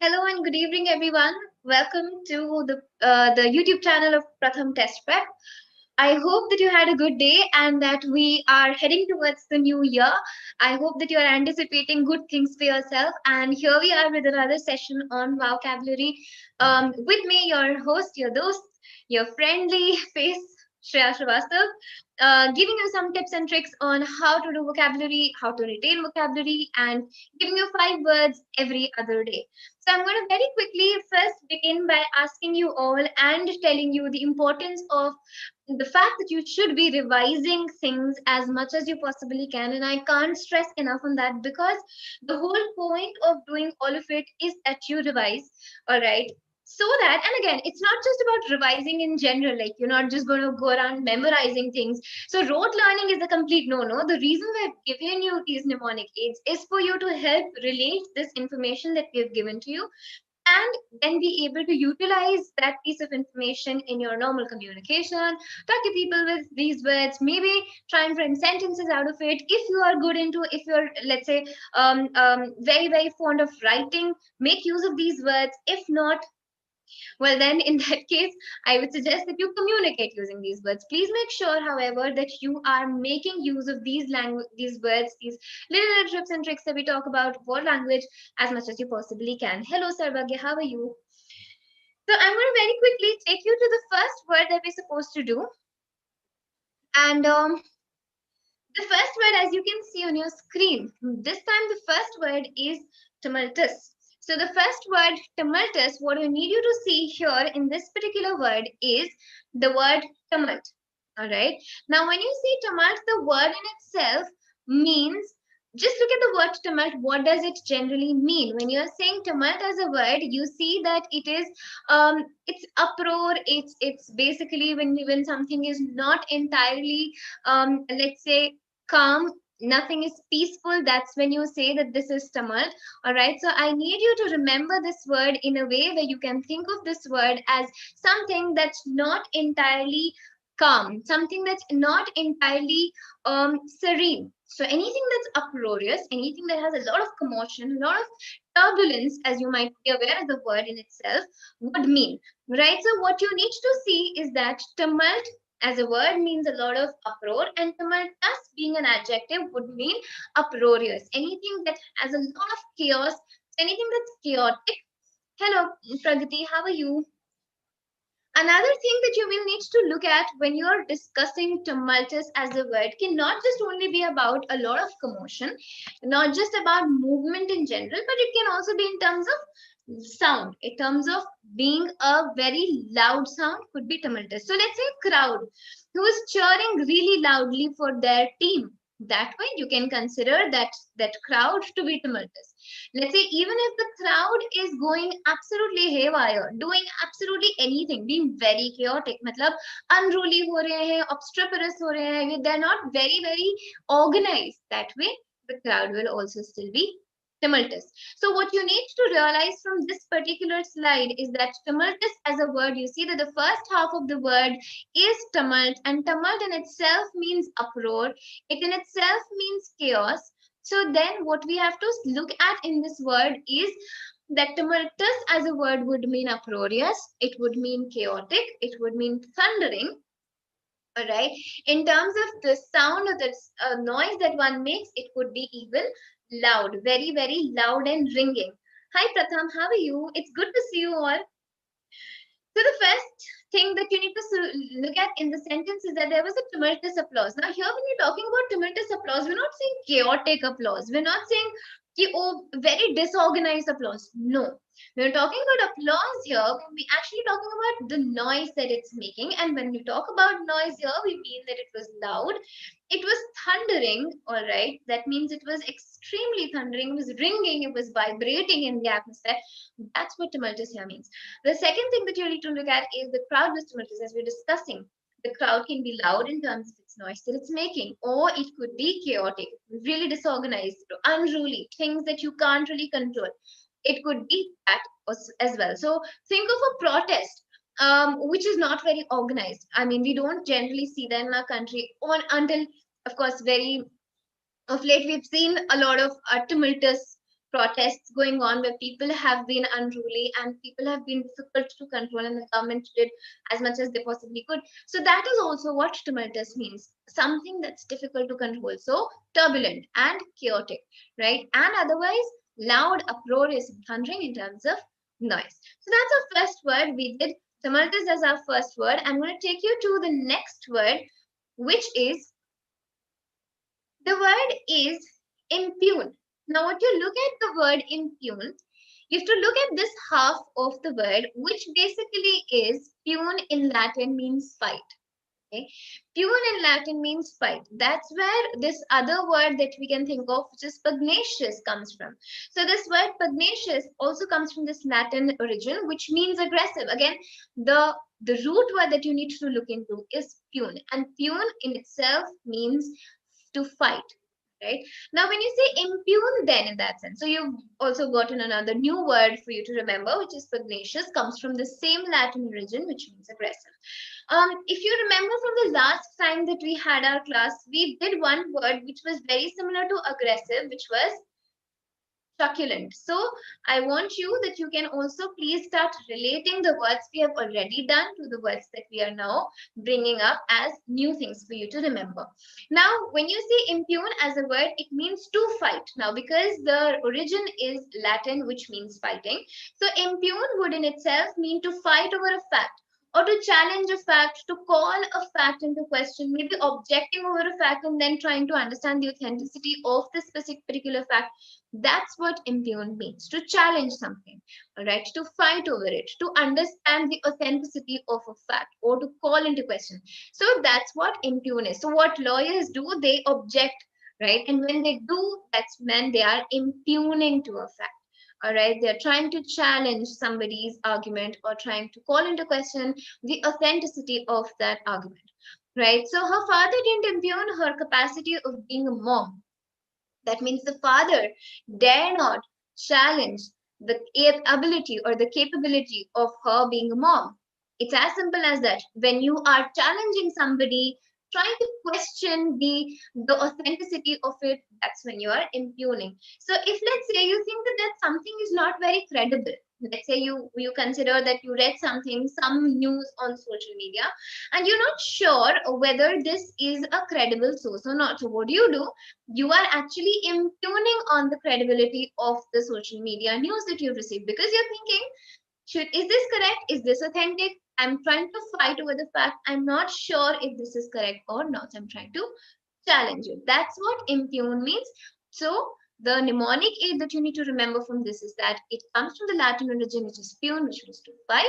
Hello and good evening, everyone. Welcome to the YouTube channel of Pratham Test Prep. I hope that you had a good day and that we are heading towards the new year. I hope that you are anticipating good things for yourself. And here we are with another session on vocabulary. With me, your host, your dost, your friendly face, Shreya Srivastava, giving you some tips and tricks on how to do vocabulary, how to retain vocabulary, and giving you 5 words every other day. So I'm going to very quickly first begin by asking you all and telling you the importance of the fact that you should be revising things as much as you possibly can. And I can't stress enough on that because the whole point of doing all of it is that you revise. All right. So that, and again, it's not just about revising in general, like you're not just going to go around memorizing things. So, rote learning is a complete no no. The reason we've given you these mnemonic aids is for you to help relate this information that we've given to you and then be able to utilize that piece of information in your normal communication. Talk to people with these words, maybe try and frame sentences out of it. If you are good into, if you're, let's say, very, very fond of writing, make use of these words. If not, well, then in that case, I would suggest that you communicate using these words. Please make sure, however, that you are making use of these language, these words, these little tips and tricks that we talk about for language as much as you possibly can. Hello, Sarvagya, how are you? So I'm going to very quickly take you to the first word that we're supposed to do. And the first word, as you can see on your screen, this time the first word is tumultuous. So the first word, tumultuous, what I need you to see here in this particular word is the word tumult. All right. Now, when you see tumult, the word in itself means, just look at the word tumult. What does it generally mean? When you're saying tumult as a word, you see that it is it's uproar. It's basically when something is not entirely let's say calm, nothing is peaceful, that's when you say that this is tumult. All right, so I need you to remember this word in a way where you can think of this word as something that's not entirely calm, something that's not entirely serene. So anything that's uproarious, anything that has a lot of commotion, a lot of turbulence, as you might be aware of the word in itself, would mean, right? So what you need to see is that tumult as a word means a lot of uproar, and tumultuous being an adjective would mean uproarious. Anything that has a lot of chaos, anything that's chaotic. Hello, Pragati, how are you? Another thing that you will need to look at when you're discussing tumultuous as a word cannot just only be about a lot of commotion, not just about movement in general, but it can also be in terms of sound, in terms of being a very loud sound could be tumultuous. So let's say a crowd who is cheering really loudly for their team. That way you can consider that crowd to be tumultuous. Let's say even if the crowd is going absolutely haywire, doing absolutely anything, being very chaotic, मतलब unruly हो रहे हैं, obstreperous हो रहे हैं, they're not very very organized. That way, the crowd will also still be tumultuous. So what you need to realize from this particular slide is that tumultuous as a word, you see that the first half of the word is tumult, and tumult in itself means uproar. It in itself means chaos. So then what we have to look at in this word is that tumultuous as a word would mean uproarious, it would mean chaotic, it would mean thundering. All right. In terms of the sound or the noise that one makes, it could be even loud, very, very loud and ringing. Hi, Pratham, how are you? It's good to see you all. So the first thing that you need to look at in the sentence is that there was a tumultuous applause. Now here when we're talking about tumultuous applause, we're not saying chaotic applause. We're not saying oh, very disorganized applause. No. We're talking about applause here. We're actually talking about the noise that it's making. And when we talk about noise here, we mean that it was loud. It was thundering, all right. That means it was extremely thundering. It was ringing. It was vibrating in the atmosphere. That's what tumultuous here means. The second thing that you need to look at is the crowd was tumultuous, as we're discussing. The crowd can be loud in terms of its noise that it's making, or it could be chaotic, really disorganized, unruly, things that you can't really control. It could be that as well. So think of a protest, which is not very organized. I mean, we don't generally see that in our country until, of course, very of late we've seen a lot of tumultuous protests going on where people have been unruly and people have been difficult to control, and the government did as much as they possibly could. So that is also what tumultuous means, something that's difficult to control. So turbulent and chaotic, right? And otherwise loud, uproarious, and thundering in terms of noise. So that's our first word. We did tumultuous as our first word. I'm going to take you to the next word, which is, the word is impugn. Now, what you look at the word impugn, you have to look at this half of the word, which basically is pugn in Latin means fight. Okay. Pugn in Latin means fight. That's where this other word that we can think of, which is pugnacious, comes from. So this word pugnacious also comes from this Latin origin, which means aggressive. Again, the root word that you need to look into is pugn, and pugn in itself means to fight. Right. Now, when you say impugn, then in that sense, so you've also gotten another new word for you to remember, which is pugnacious, comes from the same Latin origin, which means aggressive. If you remember from the last time that we had our class, we did one word which was very similar to aggressive, which was succulent. So I want you that you can also please start relating the words we have already done to the words that we are now bringing up as new things for you to remember. Now, when you say impugn as a word, it means to fight. Now, because the origin is Latin, which means fighting, so impugn would in itself mean to fight over a fact, or to challenge a fact, to call a fact into question, maybe objecting over a fact and then trying to understand the authenticity of this specific particular fact. That's what impugn means, to challenge something, all right, to fight over it, to understand the authenticity of a fact, or to call into question. So that's what impugn is. So what lawyers do, they object, right? And when they do, that's when they are impugning to a fact. All right, they're trying to challenge somebody's argument or trying to call into question the authenticity of that argument, right? So her father didn't impugn her capacity of being a mom. That means the father dare not challenge the ability or the capability of her being a mom. It's as simple as that. When you are challenging somebody, trying to question the authenticity of it, that's when you are impugning. So if, let's say, you think that something is not very credible, let's say you consider that you read something, some news on social media, and you're not sure whether this is a credible source or not. So what do? You are actually impugning on the credibility of the social media news that you've received, because you're thinking, is this correct? Is this authentic? I'm trying to fight over the fact. I'm not sure if this is correct or not. I'm trying to challenge it. That's what impugn means. So the mnemonic aid that you need to remember from this is that it comes from the Latin origin, which is pugn, which means to fight.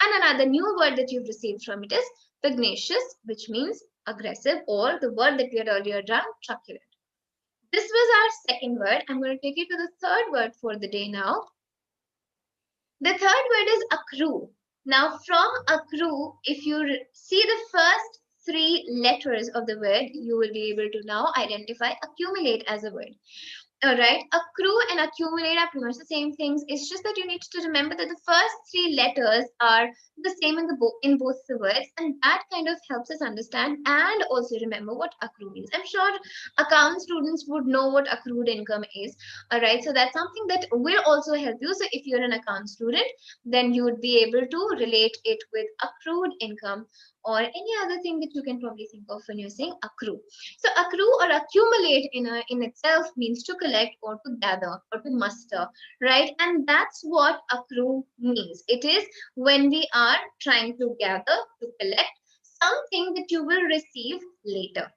And another new word that you've received from it is pugnacious, which means aggressive, or the word that we had earlier done, truculent. This was our second word. I'm going to take you to the third word for the day now. The third word is accrue. Now, from accrue, if you see the first three letters of the word, you will be able to now identify accumulate as a word. All right, accrue and accumulate are pretty much the same things. It's just that you need to remember that the first three letters are the same in both the words, and that kind of helps us understand and also remember what accrue means. I'm sure account students would know what accrued income is. All right, so that's something that will also help you. So if you're an account student, then you would be able to relate it with accrued income or any other thing that you can probably think of when you're saying accrue. So accrue or accumulate in itself means to collect or to gather or to muster, right? And that's what accrue means. It is when we are trying to gather, to collect something that you will receive later.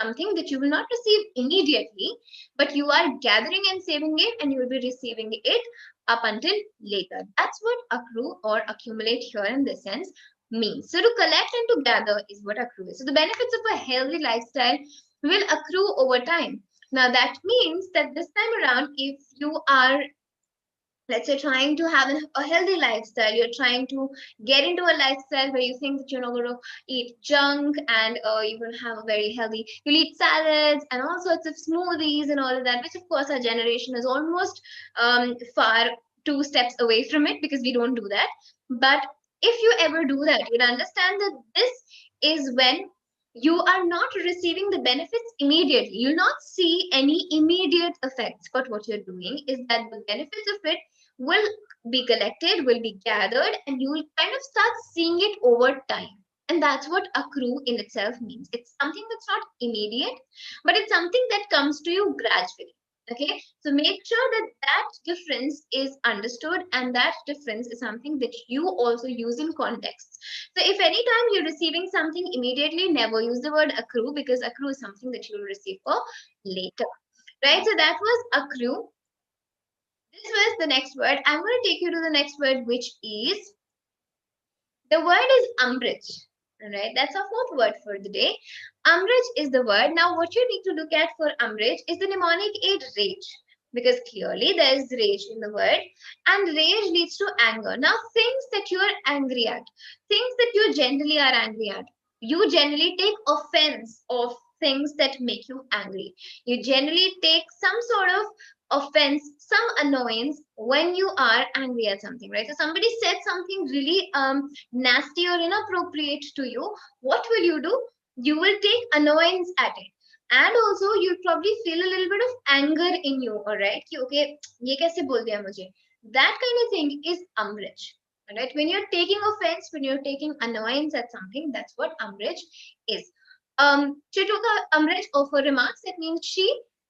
Something that you will not receive immediately, but you are gathering and saving it, and you will be receiving it up until later. That's what accrue or accumulate here in this sense means. So to collect and to gather is what accrue is. So the benefits of a healthy lifestyle will accrue over time. Now that means that this time around, if you are, let's say, trying to have a healthy lifestyle, you're trying to get into a lifestyle where you think that you're not going to eat junk, and you're going to have a very healthy, you'll eat salads and all sorts of smoothies and all of that, which of course our generation is almost far two steps away from it, because we don't do that. But if you ever do that, you'll understand that this is when You are not receiving the benefits immediately. You'll not see any immediate effects, but what you're doing is that the benefits of it will be collected, will be gathered, and you will kind of start seeing it over time. And that's what accrue in itself means. It's something that's not immediate, but it's something that comes to you gradually. Okay, so make sure that that difference is understood, and that difference is something that you also use in context. So if anytime you're receiving something immediately, never use the word accrue, because accrue is something that you'll receive for later, right? So that was accrue. This was the next word. I'm going to take you to the next word, which is, the word is umbrage. All right, that's our fourth word for the day. Umbrage is the word. Now, what you need to look at for umbrage is the mnemonic aid rage, because clearly there is rage in the word, and rage leads to anger. Now, things that you are angry at, things that you generally are angry at, you generally take offense of things that make you angry. You generally take some sort of offense, some annoyance when you are angry at something, right? So somebody said something really nasty or inappropriate to you. What will you do? You will take annoyance at it. And also you'll probably feel a little bit of anger in you, all right? कि, okay, ये कैसे बोल दिया मुझे? That kind of thing is umbrage. All right, when you're taking offense, when you're taking annoyance at something, that's what umbrage is. She took a umbrage of her remarks. That means she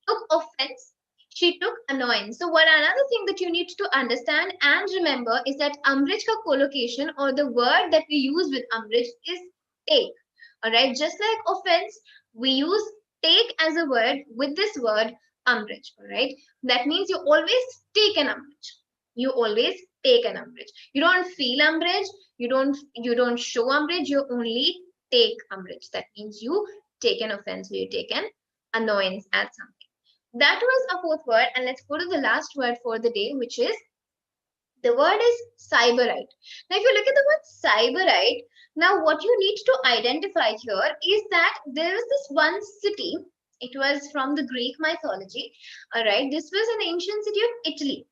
took offense, she took annoyance. So what another thing that you need to understand and remember is that umbrage ka collocation, or the word that we use with umbrage, is take. All right, just like offense, we use take as a word with this word umbrage. All right, that means you always take an umbrage. You always take an umbrage. You don't feel umbrage. You don't show umbrage. You only take umbrage. That means you take an offense, or you take an annoyance at something. That was a fourth word, and let's go to the last word for the day, which is, the word is cyberite. Now, if you look at the word cyberite, now what you need to identify here is that there is this one city. It was from the Greek mythology. All right, this was an ancient city of Italy.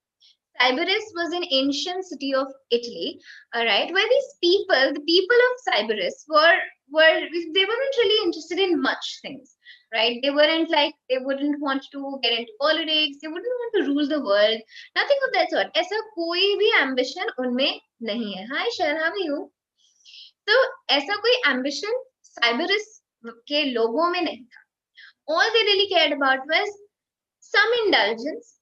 Sybaris was an ancient city of Italy, all right, where these people, the people of Sybaris, they weren't really interested in much things, right? They weren't like, they wouldn't want to get into politics, they wouldn't want to rule the world, nothing of that sort. ऐसा कोई भी ambition उनमें नहीं है. Hi, Shan, how are you? So ऐसा कोई ambition Sybaris के लोगों में नहीं था. All they really cared about was some indulgence,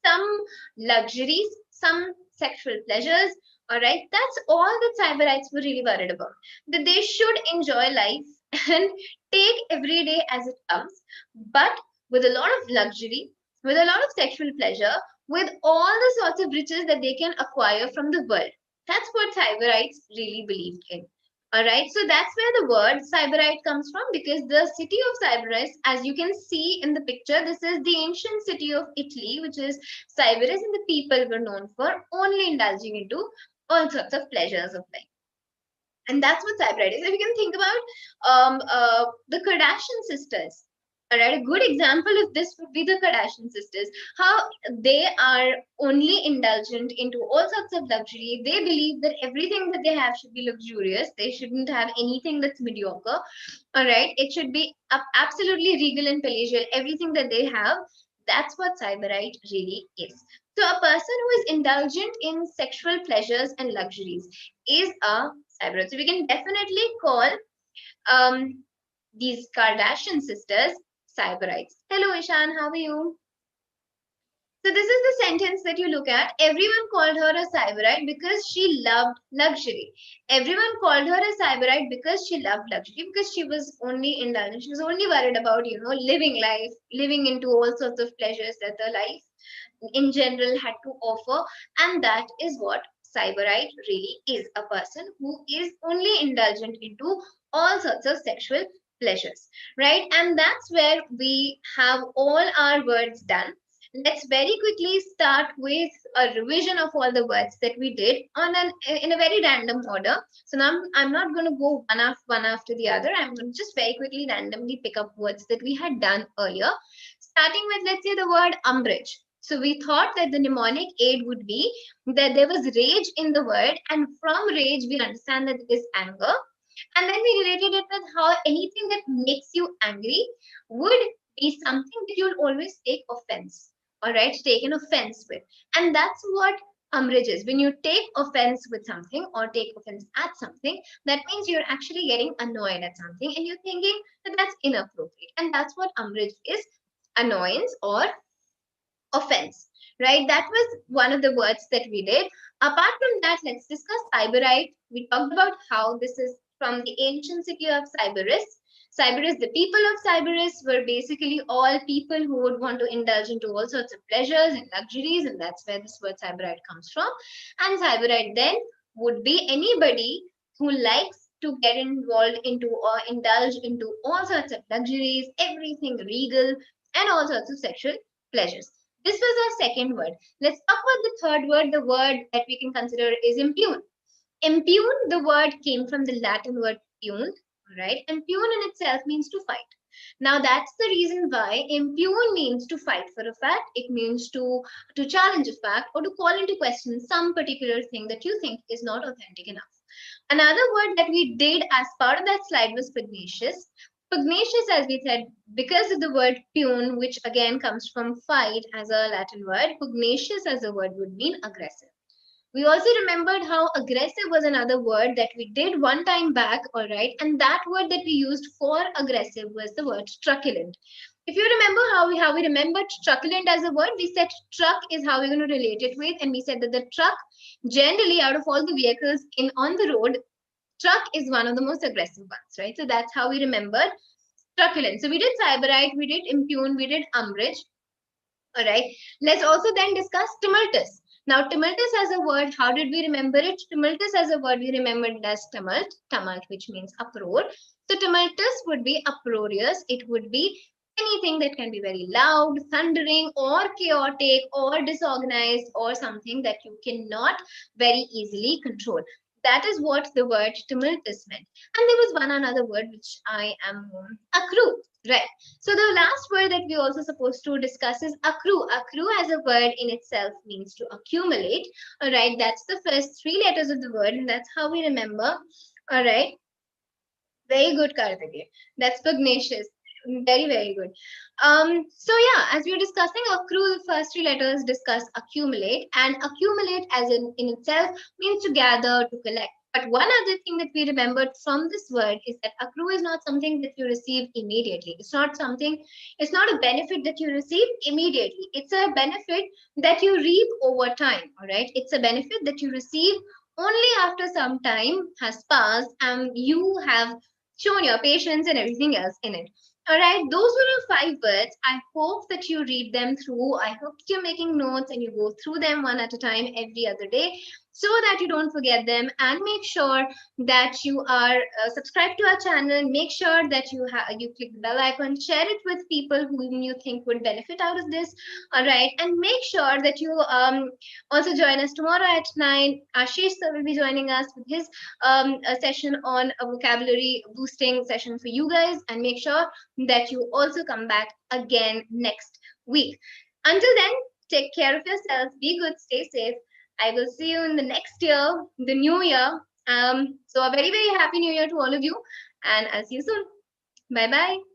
some luxuries, some sexual pleasures. All right, that's all that Cyberites were really worried about. That they should enjoy life and take every day as it comes, but with a lot of luxury, with a lot of sexual pleasure, with all the sorts of riches that they can acquire from the world. That's what Cyberites really believed in. All right, so that's where the word Sybarite comes from, because the city of Sybaris, as you can see in the picture, this is the ancient city of Italy, which is Sybaris, and the people were known for only indulging into all sorts of pleasures of life. And that's what Sybarite is. If you can think about the Kardashian sisters, all right, a good example of this would be the Kardashian sisters. How they are only indulgent into all sorts of luxury. They believe that everything that they have should be luxurious. They shouldn't have anything that's mediocre. All right, it should be absolutely regal and palatial. Everything that they have, that's what Sybarite really is. So a person who is indulgent in sexual pleasures and luxuries is a Sybarite. So we can definitely call these Kardashian sisters Cyberites. Hello, Ishan, how are you? So this is the sentence that you look at. Everyone called her a Sybarite because she loved luxury. Everyone called her a Sybarite because she loved luxury, because she was only indulgent. She was only worried about, living life, living into all sorts of pleasures that the life in general had to offer. And that is what Sybarite really is, a person who is only indulgent into all sorts of sexual pleasures, right? And that's where we have all our words done. Let's very quickly start with a revision of all the words that we did in a very random order. So now I'm not going to go one after the other. I'm going to just very quickly randomly pick up words that we had done earlier, starting with, let's say, the word umbrage. So we thought that the mnemonic aid would be that there was rage in the word, and from rage we understand that it is anger. And then we related it with how anything that makes you angry would be something that you'll always take offense. All right, take an offense with. And that's what umbrage is. When you take offense with something or take offense at something, that means you're actually getting annoyed at something and you're thinking that that's inappropriate. And that's what umbrage is, annoyance or offense, right? That was one of the words that we did. Apart from that, let's discuss Cyberite. We talked about how this is from the ancient city of Cyberus. Cyberus, the people of Cyberus were basically all people who would want to indulge into all sorts of pleasures and luxuries, and that's where this word Cyberite comes from. And Cyberite then would be anybody who likes to get involved into or indulge into all sorts of luxuries, everything regal, and all sorts of sexual pleasures. This was our second word. Let's talk about the third word. The word that we can consider is impugn. Impugn, the word came from the Latin word pune, right? Impugn in itself means to fight. Now that's the reason why impugn means to fight for a fact. It means to challenge a fact or to call into question some particular thing that you think is not authentic enough. Another word that we did as part of that slide was pugnacious. Pugnacious, as we said, because of the word pune, which again comes from fight as a Latin word, pugnacious as a word would mean aggressive. We also remembered how aggressive was another word that we did one time back, all right? And that word that we used for aggressive was the word truculent. If you remember how we remembered truculent as a word, we said truck is how we're going to relate it with, and we said that the truck, generally out of all the vehicles in on the road, truck is one of the most aggressive ones, right? So that's how we remembered truculent. So we did cyberite, we did impugn, we did umbrage. All right. Let's also then discuss tumultuous. Now, tumultuous as a word, how did we remember it? Tumultuous as a word, we remembered it as tumult, which means uproar. So tumultuous would be uproarious. It would be anything that can be very loud, thundering, or chaotic, or disorganized, or something that you cannot very easily control. That is what the word tumultuous meant. And there was one another word which I am accrue, right? So the last word that we also supposed to discuss is accrue. Accrue as a word in itself means to accumulate. All right, that's the first three letters of the word, and that's how we remember. All right, very good, Karthikeya. That's pugnacious. Very, very good. So yeah, as we were discussing accrue, the first three letters discuss accumulate, and accumulate as in itself means to gather, to collect. But one other thing that we remembered from this word is that accrue is not something that you receive immediately. It's not something, it's not a benefit that you receive immediately. It's a benefit that you reap over time. All right. It's a benefit that you receive only after some time has passed and you have shown your patience and everything else in it. All right, those were our 5 words. I hope that you read them through. I hope that you're making notes and you go through them one at a time every other day so that you don't forget them, and make sure that you are subscribed to our channel. Make sure that you click the bell icon, share it with people whom you think would benefit out of this. All right, and make sure that you also join us tomorrow at 9. Ashish sir will be joining us with his a session on a vocabulary boosting session for you guys, and make sure that you also come back again next week. Until then, take care of yourselves, be good, stay safe. I will see you in the next year, the new year. So a very, very happy new year to all of you, and I'll see you soon. Bye bye.